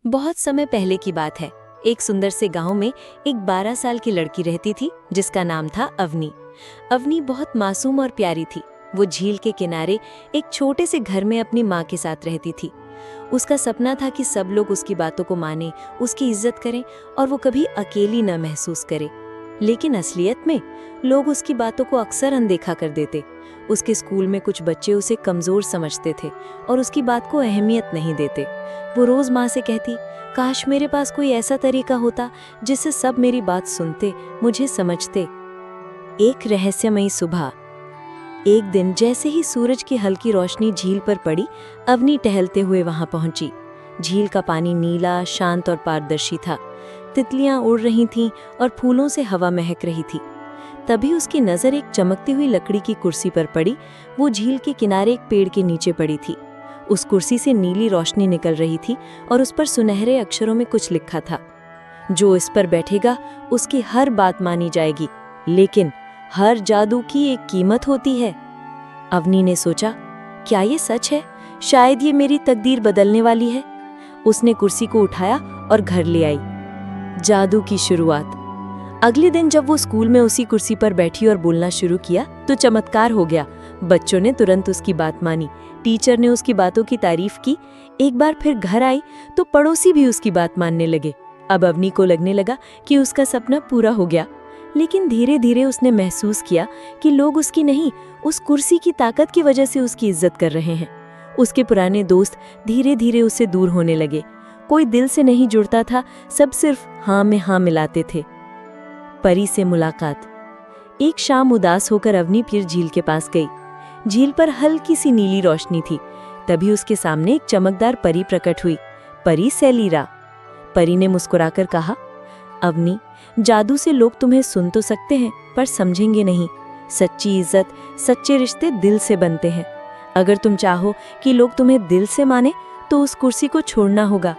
बहुत समय पहले की बात है। एक सुंदर से गांव में एक 12 साल की लड़की रहती थी जिसका नाम था अवनी। अवनी बहुत मासूम और प्यारी थी। वो झील के किनारे एक छोटे से घर में अपनी माँ के साथ रहती थी। उसका सपना था कि सब लोग उसकी बातों को माने, उसकी इज्जत करें और वो कभी अकेली न महसूस करे। लेकिन असलियत में लोग उसकी बातों को अक्सर अनदेखा कर देते। उसके स्कूल में कुछ बच्चे उसे कमजोर समझते थे और उसकी बात को अहमियत नहीं देते। वो रोज माँ से कहती, काश मेरे पास कोई ऐसा तरीका होता जिससे सब मेरी बात सुनते, मुझे समझते। एक रहस्यमयी सुबह, एक दिन जैसे ही सूरज की हल्की रोशनी झील पर पड़ी, अवनी टहलते हुए वहां पहुंची। झील का पानी नीला, शांत और पारदर्शी था। तितलियां उड़ रही थीं और फूलों से हवा महक रही थी। तभी उसकी नजर एक चमकती हुई लकड़ी की कुर्सी पर पड़ी। वो झील के किनारे एक पेड़ के नीचे पड़ी थी। उस कुर्सी से नीली रोशनी निकल रही थी और उस पर सुनहरे अक्षरों में कुछ लिखा था, जो इस पर बैठेगा उसकी हर बात मानी जाएगी, लेकिन हर जादू की एक कीमत होती है। अवनी ने सोचा, क्या ये सच है? शायद ये मेरी तकदीर बदलने वाली है। उसने कुर्सी को उठाया और घर ले आई। जादू की शुरुआत। अगले दिन जब वो स्कूल में उसी कुर्सी पर बैठी और बोलना शुरू किया तो चमत्कार हो गया। बच्चों ने तुरंत उसकी बात मानी। टीचर ने उसकी बातों की तारीफ की। एक बार फिर घर आई तो पड़ोसी भी उसकी बात मानने लगे। अब अवनी को लगने लगा कि उसका सपना पूरा हो गया। लेकिन धीरे धीरे उसने महसूस किया कि लोग उसकी नहीं, उस कुर्सी की ताकत की वजह से उसकी इज्जत कर रहे हैं। उसके पुराने दोस्त धीरे धीरे उससे दूर होने लगे। कोई दिल से नहीं जुड़ता था, सब सिर्फ हाँ में हाँ मिलाते थे। परी से मुलाकात। एक शाम उदास होकर अवनी फिर झील के पास गई। झील पर हल्की सी नीली रोशनी थी। तभी उसके सामने एक चमकदार परी प्रकट हुई। परी सेलिरा। परी ने मुस्कुराकर कहा, अवनी, जादू से लोग तुम्हें सुन तो सकते हैं पर समझेंगे नहीं। सच्ची इज्जत, सच्चे रिश्ते दिल से बनते हैं। अगर तुम चाहो कि लोग तुम्हें दिल से माने तो उस कुर्सी को छोड़ना होगा।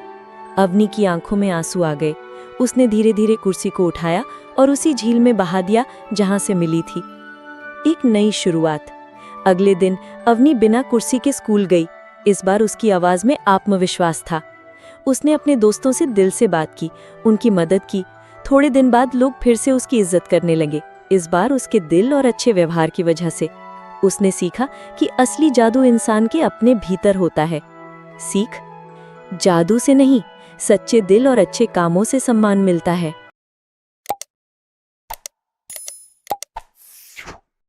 अवनी की आंखों में आंसू आ गए। उसने धीरे धीरे कुर्सी को उठाया और उसी झील में बहा दिया जहां से मिली थी। एक नई शुरुआत। अगले दिन अवनी बिना कुर्सी के स्कूल गई। इस बार उसकी आवाज में आत्मविश्वास था। उसने अपने दोस्तों से दिल से बात की, उनकी मदद की। थोड़े दिन बाद लोग फिर से उसकी इज्जत करने लगे, इस बार उसके दिल और अच्छे व्यवहार की वजह से। उसने सीखा कि असली जादू इंसान के अपने भीतर होता है। सीख, जादू से नहीं, सच्चे दिल और अच्छे कामों से सम्मान मिलता है।